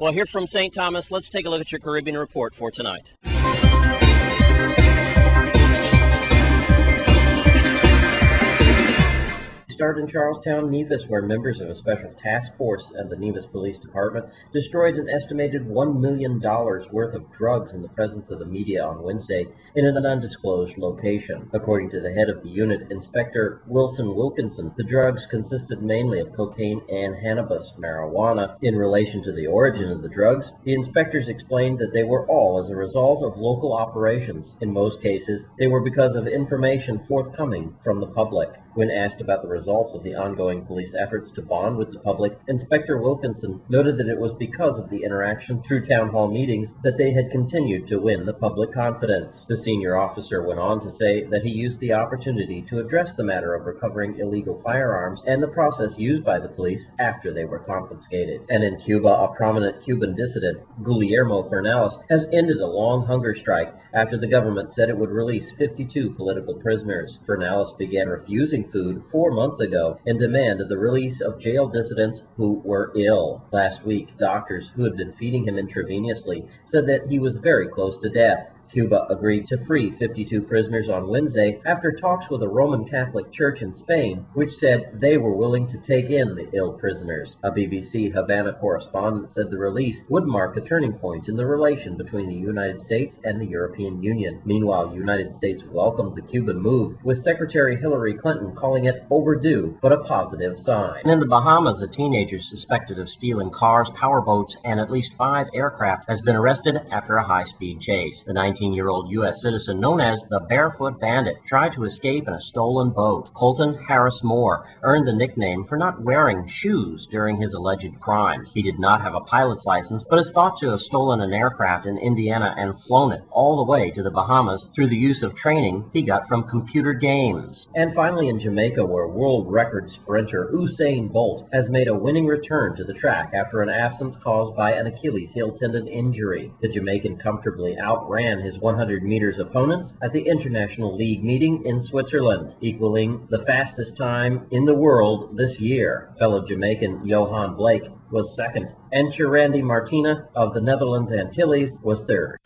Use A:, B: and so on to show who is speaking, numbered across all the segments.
A: Well, here from St. Thomas, let's take a look at your Caribbean report for tonight.
B: Start in Charlestown, Nevis, where members of a special task force at the Nevis Police Department destroyed an estimated $1 million worth of drugs in the presence of the media on Wednesday in an undisclosed location. According to the head of the unit, Inspector Wilson Wilkinson, the drugs consisted mainly of cocaine and cannabis marijuana. In relation to the origin of the drugs, the inspectors explained that they were all as a result of local operations. In most cases, they were because of information forthcoming from the public. When asked about the results of the ongoing police efforts to bond with the public, Inspector Wilkinson noted that it was because of the interaction through town hall meetings that they had continued to win the public confidence. The senior officer went on to say that he used the opportunity to address the matter of recovering illegal firearms and the process used by the police after they were confiscated. And in Cuba, a prominent Cuban dissident, Guillermo Fernales, has ended a long hunger strike after the government said it would release 52 political prisoners. Fernales began refusing food 4 months ago in demand of the release of jail dissidents who were ill. Last week, doctors who had been feeding him intravenously said that he was very close to death. Cuba agreed to free 52 prisoners on Wednesday after talks with a Roman Catholic church in Spain, which said they were willing to take in the ill prisoners. A BBC Havana correspondent said the release would mark a turning point in the relation between the United States and the European Union. Meanwhile, the United States welcomed the Cuban move, with Secretary Hillary Clinton calling it overdue, but a positive sign. In the Bahamas, a teenager suspected of stealing cars, powerboats, and at least 5 aircraft has been arrested after a high-speed chase. The 19-year-old U.S. citizen known as the Barefoot Bandit tried to escape in a stolen boat. Colton Harris Moore earned the nickname for not wearing shoes during his alleged crimes. He did not have a pilot's license, but is thought to have stolen an aircraft in Indiana and flown it all the way to the Bahamas through the use of training he got from computer games. And finally, in Jamaica, where world record sprinter Usain Bolt has made a winning return to the track after an absence caused by an Achilles heel tendon injury. The Jamaican comfortably outran his 100 meters opponents at the International League meeting in Switzerland, equaling the fastest time in the world this year. Fellow Jamaican Johan Blake was second, and Chirandi Martina of the Netherlands Antilles was third.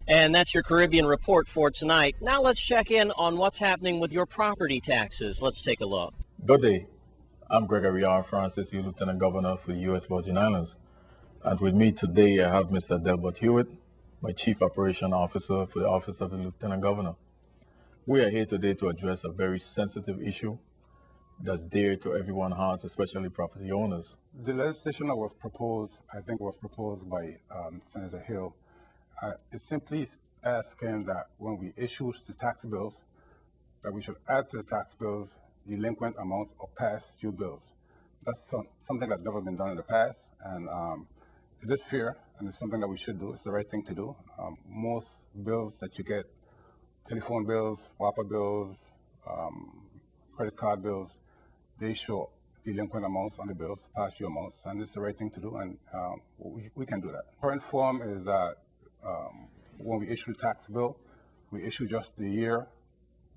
A: And that's your Caribbean report for tonight. Now let's check in on what's happening with your property taxes. Let's take a look.
C: Good day. I'm Gregory R. Francis, your Lieutenant Governor for the U.S. Virgin Islands. And with me today, I have Mr. Delbert Hewitt, my Chief Operation Officer for the Office of the Lieutenant Governor. We are here today to address a very sensitive issue that's dear to everyone's hearts, especially property owners.
D: The legislation that was proposed, I think was proposed by Senator Hill, is simply asking that when we issue the tax bills, that we should add to the tax bills delinquent amounts of past due bills. That's something that's never been done in the past, and it is fair, and it's something that we should do. It's the right thing to do. Most bills that you get, telephone bills, WAPA bills, credit card bills, they show delinquent amounts on the bills, past due amounts, and it's the right thing to do, and we can do that. Current form is that when we issue the tax bill, we issue just the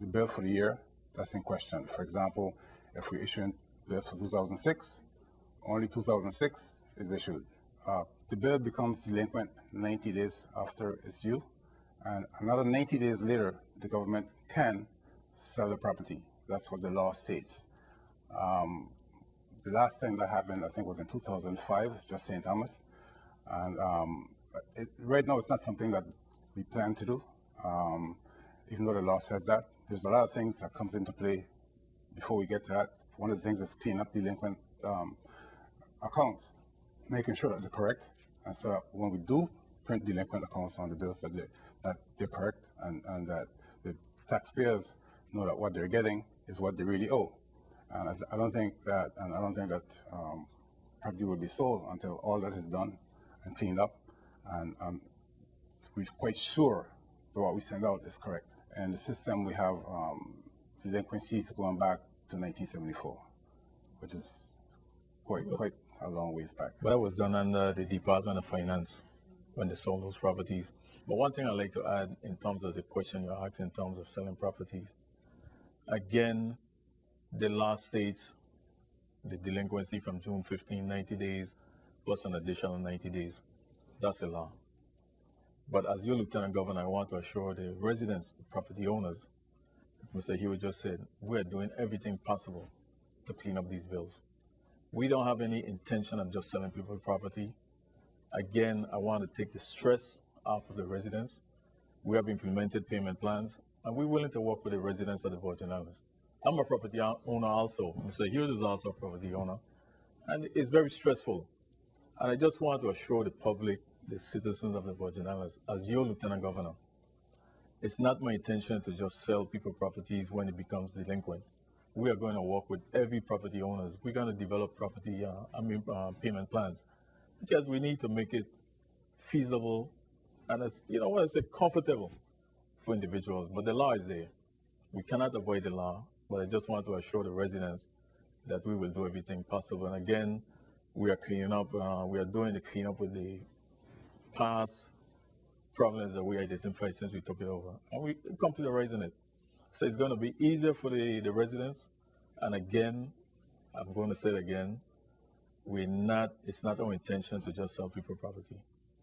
D: bill for the year that's in question. For example, if we issue bills for 2006, only 2006 is issued. The bill becomes delinquent 90 days after it's due, and another 90 days later, the government can sell the property. That's what the law states. The last time that happened, I think, was in 2005, just St. Thomas. And right now, it's not something that we plan to do, even though the law says that. There's a lot of things that comes into play before we get to that. One of the things is clean up delinquent accounts, making sure that they're correct. And so when we do print delinquent accounts on the bills, that they're correct, and that the taxpayers know that what they're getting is what they really owe. And I don't think that property will be sold until all that is done and cleaned up, and we're quite sure that what we send out is correct. And the system, we have delinquencies going back to 1974, which is quite a long ways back.
C: But that was done under the Department of Finance when they sold those properties. But one thing I'd like to add in terms of the question you asked in terms of selling properties, again, The law states the delinquency from June 15, 90 days, plus an additional 90 days. That's the law. But as your Lieutenant Governor, I want to assure the residents, the property owners, Mr. Hewitt just said, we are doing everything possible to clean up these bills. We don't have any intention of just selling people property. Again, I want to take the stress off of the residents. We have implemented payment plans, and we're willing to work with the residents of the Virgin Islands. I'm a property owner also. Mr. Hewitt is also a property owner, and it's very stressful. And I just want to assure the public, the citizens of the Virgin Islands, as your Lieutenant Governor, it's not my intention to just sell people properties when it becomes delinquent. We are going to work with every property owners. We're going to develop payment plans, because we need to make it feasible and, as you know, what I say, comfortable for individuals. But the law is there. We cannot avoid the law, but I just want to assure the residents that we will do everything possible. And again, we are cleaning up, we are doing the cleanup with the past problems that we identified since we took it over. And we're computerizing it. So it's going to be easier for the residents. And again, I'm going to say it again, it's not our intention to just sell people property.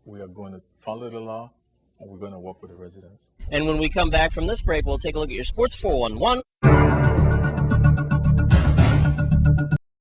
C: We are going to follow the law, and we're going to work with the residents.
A: And when we come back from this break, we'll take a look at your Sports 411.